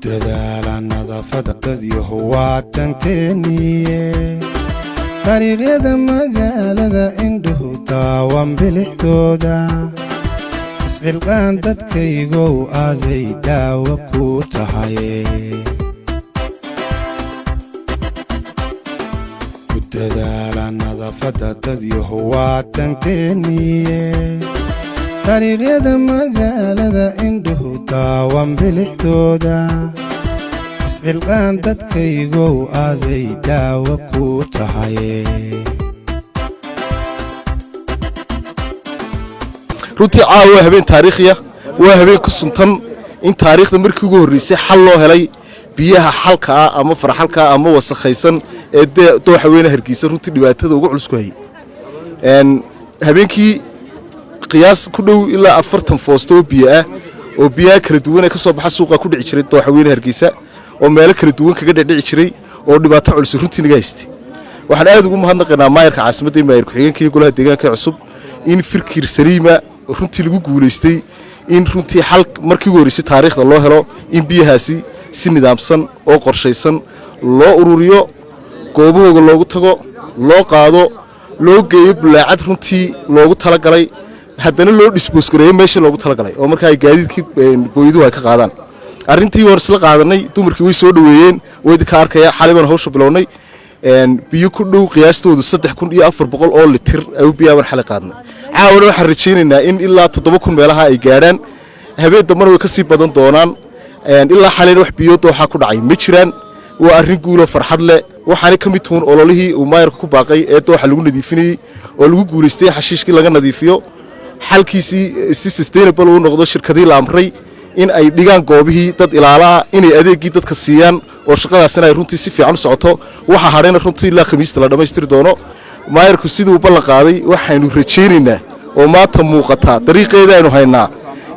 كدالا نظافة ددي هو تنتيني طريق يدا مقالة عنده تاوان بلحدودا اسعلقان ددكيغو آذي داوكو تحيي كدالا نظافة ددي هو تنتيني طريق يدا مقالة عنده تاوان بلحدودا اسعلقان ددكيغو آذي داوكو تحيي runtii caawa habeen taariikhiya waa habeen ku suntan in taariikhda markii ugu horeysay xal loo helay biyaha xalka ama farxalka ama wasakhaysan ee dooxa weyn Hargeysa runtii dhibaatada ugu culus ku hayay habeenkii qiyaas ku dhow ilaa 40 foosto oo biyaha kala duwan ka soo baxa suuqa ku dhici jiray dooxa weyn Hargeysa oo meel kala duwan kaga dhici jiray oo dhibaato culus runtii naga haystay waxaan aad ugu mahadnaqaynaa maayarka caasimadda maayar ku-xigeenka iyo golaha deegaanka cusub in fikir saliima runtii lagu guuleystay in runtii xal markii ugu horeysay taariikhda loo helo in biyahaasi si nidaamsan oo qorshaysan loo ururiyo goobahooda loogu tago loo qaado loo geeyo bulaacad runtii loogu talagalay haddana loo dispoose gareeyo meesha loogu talagalay oo markaa ay gaadiidkii booyadu ay ka qaadaan arrintii hore isla qaadanay dumarkii way soo dhaweeyeen way ka arkaya xaliban hawsha bilownay biyo ku dhow qiyaastoodu 3400 oo litir ay biyaha xal qaadnay caawna waxaan rajaynaynaa in ilaa 7000 meelaha ay gaaraan habeen dambana way ka sii badan doonaan ilaa xaleen wax biyo dooxa ku dhacay ma jiraan waa arrin guul oo farxad leh waxaan ka mid toon ololihii uu maayarku ku baaqay ee dooxa lagu nadiifinay oo lagu guuleystay xashiishkii laga nadiifiyo xalkiisii si sustainable uu noqdo shirkadii la amray in ay dhigaan goobihii dad ilaalaa inay adeegii dadka siiyaan oo shaqadaasina ay runtii si fiican u socoto waxa hareena runtii ilaa khamiista la dhameystiri doono maayarku sidoo ballan qaaday waxaanu rajaynaynaa oo maanta muuqata dariiqeeda aynu haynaa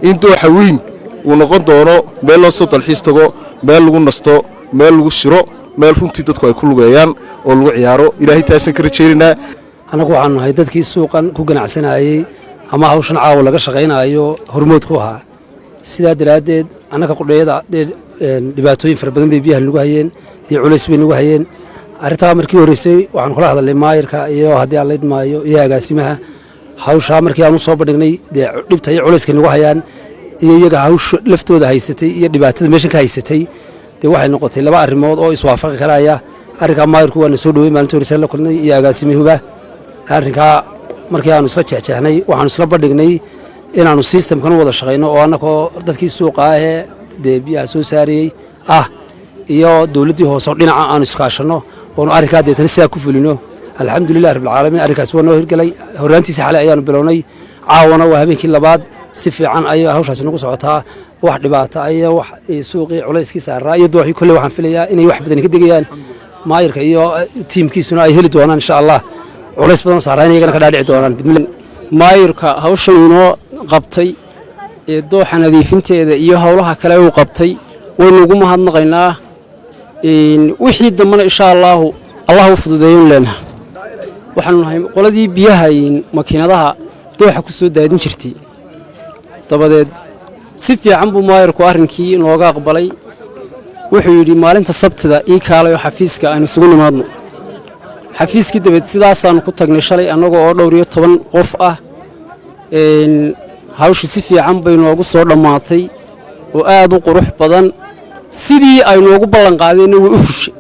in dooxa weyn uu noqon doono meel loo soo dalxiis tago meel lagu nasto meel lagu shiro meel runtii dadku ay ku lugeeyaan oo lagu ciyaaro ilaahay taasan ka rajaynaynaa anagu waxaan nahay dadkii suuqan ku ganacsanayay ama hawshan caawa laga shaqaynayo hormood ku ahaa sidaa daraadeed annaka qudheeyada dhibaatooyin fara badan bay biyaha nagu hayeen iyo culays bay nagu hayeen arrintaa markii horeysay waxaan kula hadalnay maayarka iyo haddii aan la idmaayo iyo agaasimaha hawshaa markii aan u soo bandhignay dee dhibta iyo culayska nagu hayaan iyo iyaga hawsha laftooda haysatay iyo dhibaatada meeshan ka haysatay dee waxay noqotay laba arrimood oo iswaafaqi karaya arrinkaa maayarku waana soo dhowey maalintii horeysay la kulnay iyo agaasimihuba arrinkaa markii aanu isla jeexjeexnay waxaanu isla bandhignay inaanu systemkan u wada shaqayno oo annakoo dadkii suuqa ahee dee biyaha soo saariyey iyo dowladdii hoose dhinaca aanu iskaashanno oonu arrinkaa deetana sidaa ku fulino alxamdulilah rabbilcaalamiin arrinkaasi waa noo hirgelay horraantiisa xalay ayaanu bilownay caawana waa habeenkii labaad si fiican ayay hawshaasi nagu socotaa wax dhibaata iyo wax suuqii culayskii saaraa iyo dooxii kolley waxaan filayaa inay wax badan ka degayaan maayarka iyo tiimkiisuna ay heli doonaan insha allah culays badan saaraa in iyagana ka dhaadhici doonaan bidmillah maayarka hawshan inoo qabtay ee dooxa nadiifinteeda iyo howlaha kale uu qabtay waynu ugu mahadnaqaynaa wixii dambana insha allah u fududeeyo leenahay waxaanu nahay qoladii biyaha makiinadaha dooxa ku soo daadin jirtay dabadeed si fiican buu maayarku arrinkii nooga aqbalay wuxuu yidhi maalinta sabtida ii kaalayo xafiiska aynu isugu nimaadno xafiiskii dabeed sidaasaanu ku tagnay shalay annagoo oo dhowr iyo 10 qof ah hawshu si fiican bay noogu soo dhammaatay oo aad u qurux badan sidii ay noogu ballan qaadeen way u fushay